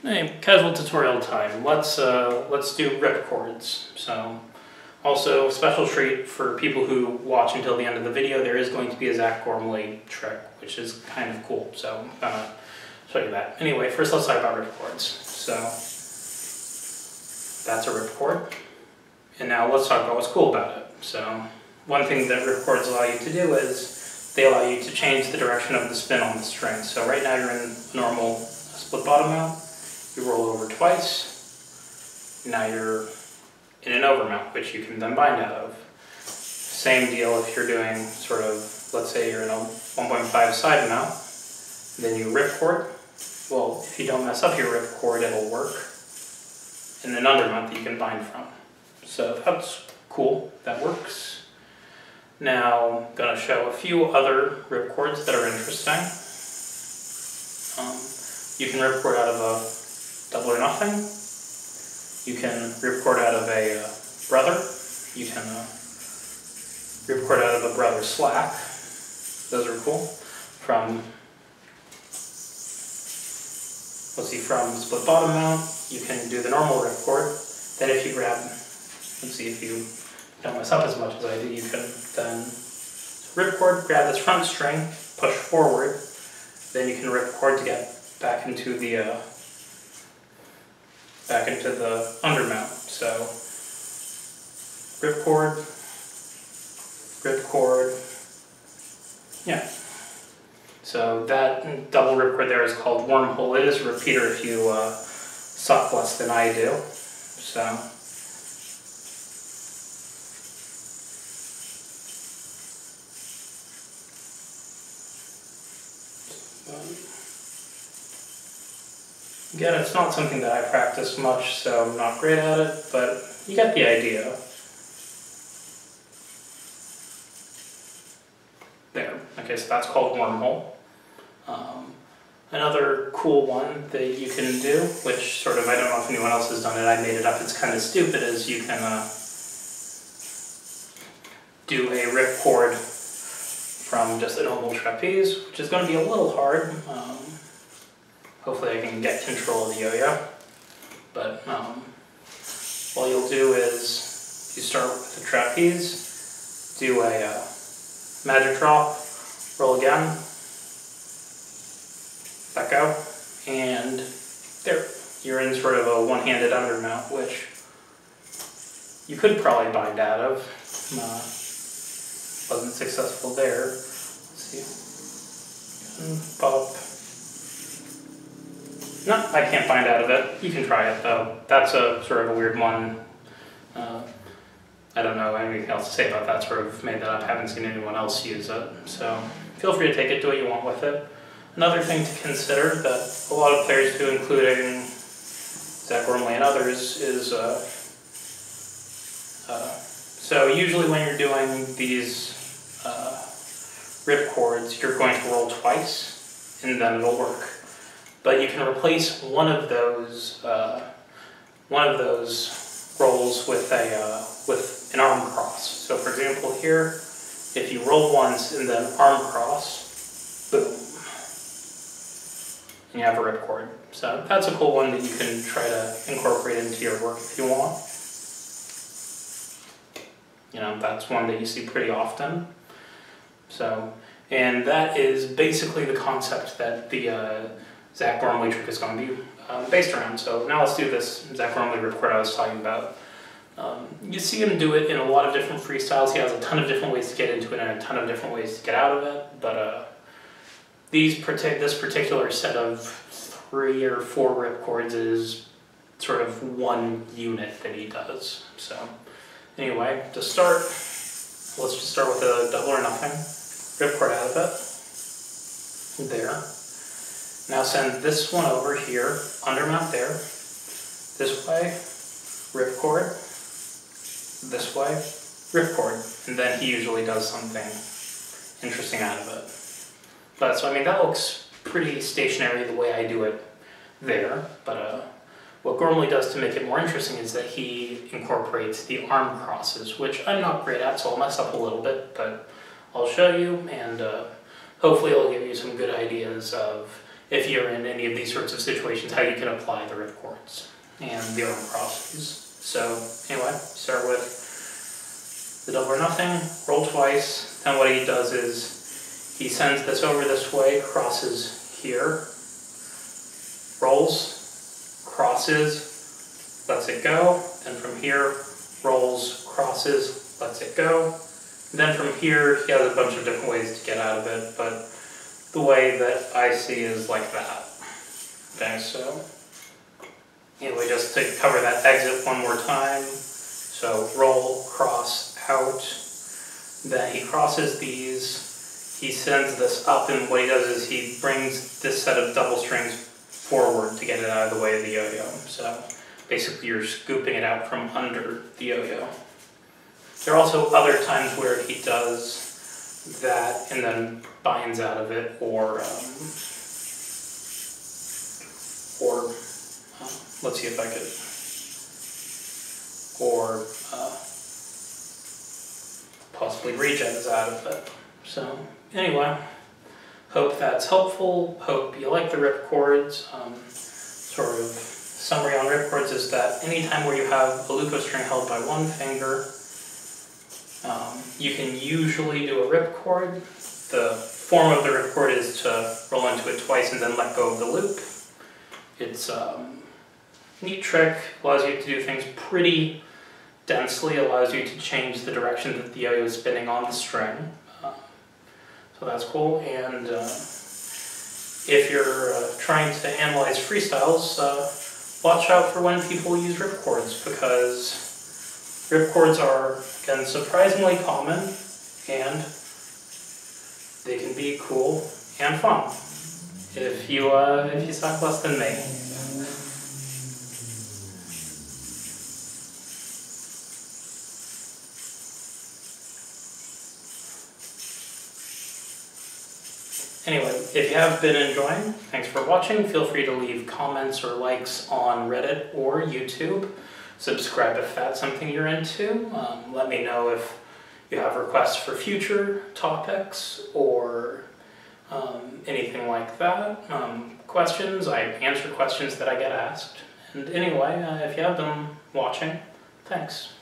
Hey, casual tutorial time. Let's do ripcords. So, also special treat for people who watch until the end of the video. There is going to be a Zach Gormley trick, which is kind of cool. So I'm gonna show you that. Anyway, first let's talk about ripcords. So that's a ripcord, and now let's talk about what's cool about it. So one thing that ripcords allow you to do is they allow you to change the direction of the spin on the string. So right now you're in normal split bottom mount. You roll over twice, now you're in an overmount, which you can then bind out of. Same deal if you're doing sort of, let's say you're in a 1.5 side mount, then you ripcord. Well, if you don't mess up your ripcord, it'll work in an undermount that you can bind from. So that's cool, that works. Now I'm going to show a few other ripcords that are interesting. You can ripcord out of a double or nothing. You can ripcord out of a brother. You can ripcord out of a brother slack. Those are cool. From split bottom mount, you can do the normal ripcord. Then if you grab, let's see if you don't mess up as much as I do, you can then ripcord, grab this front string, push forward, then you can ripcord to get back into the undermount. So ripcord, yeah. So that double ripcord there is called wormhole. It is a repeater if you suck less than I do. So again, it's not something that I practice much, so I'm not great at it, but you get the idea. There. Okay, so that's called wormhole. Another cool one that you can do, which sort of, I don't know if anyone else has done it, I made it up, it's kind of stupid, is you can do a ripcord from just a normal trapeze, which is going to be a little hard. Hopefully I can get control of the yo-yo, but all you'll do is you start with the trapeze, do a magic drop, roll again, let go, and there. You're in sort of a one-handed undermount, which you could probably bind out of. Wasn't successful there. Let's see. Pop. No, I can't find out of it. You can try it though. That's a sort of a weird one. I don't know anything else to say about that. Sort of made that up. Haven't seen anyone else use it. So feel free to take it, do what you want with it. Another thing to consider that a lot of players do, including Zach Gormley and others, is so usually when you're doing these ripcords, you're going to roll twice, and then it'll work. But you can replace one of those rolls with an arm cross. So for example here, if you roll once and then arm cross, boom, and you have a ripcord. So that's a cool one that you can try to incorporate into your work if you want. You know, that's one that you see pretty often. So, and that is basically the concept that the Zach Gormley trick is going to be based around. So now let's do this Zach Gormley ripcord I was talking about. You see him do it in a lot of different freestyles. He has a ton of different ways to get into it and a ton of different ways to get out of it. But this particular set of 3 or 4 ripcords is sort of one unit that he does. So anyway, to start, let's just start with a double or nothing. Ripcord out of it. There. Now send this one over here, undermount there, this way, ripcord, this way, ripcord, and then he usually does something interesting out of it. But so I mean that looks pretty stationary the way I do it there, but what Gormley does to make it more interesting is that he incorporates the arm crosses, which I'm not great at, so I'll mess up a little bit, but I'll show you, and hopefully it'll give you some good ideas of if you're in any of these sorts of situations, how you can apply the ripcords and the arm crosses. So anyway, start with the double or nothing, roll twice, then what he does is he sends this over this way, crosses here, rolls, crosses, lets it go, and from here, rolls, crosses, lets it go. And then from here, he has a bunch of different ways to get out of it, but the way that I see is like that. Okay, so anyway, just to cover that exit one more time. So roll, cross, out. Then he crosses these. He sends this up, and what he does is he brings this set of double strings forward to get it out of the way of the yo-yo. So basically you're scooping it out from under the yo-yo. There are also other times where he does that and then binds out of it, or let's see if I could, or possibly regens out of it. So anyway, hope that's helpful. Hope you like the ripcords. Sort of summary on ripcords is that anytime where you have a loop of string held by one finger, you can usually do a ripcord. The form of the ripcord is to roll into it twice and then let go of the loop. It's a neat trick, allows you to do things pretty densely, allows you to change the direction that the yo-yo is spinning on the string. So that's cool. And if you're trying to analyze freestyles, watch out for when people use ripcords, because ripcords are, again, surprisingly common, and they can be cool and fun if you suck less than me. Anyway, if you have been enjoying, thanks for watching. Feel free to leave comments or likes on Reddit or YouTube. Subscribe if that's something you're into. Let me know if you have requests for future topics or anything like that. Questions, I answer questions that I get asked. And anyway, if you have been watching, thanks.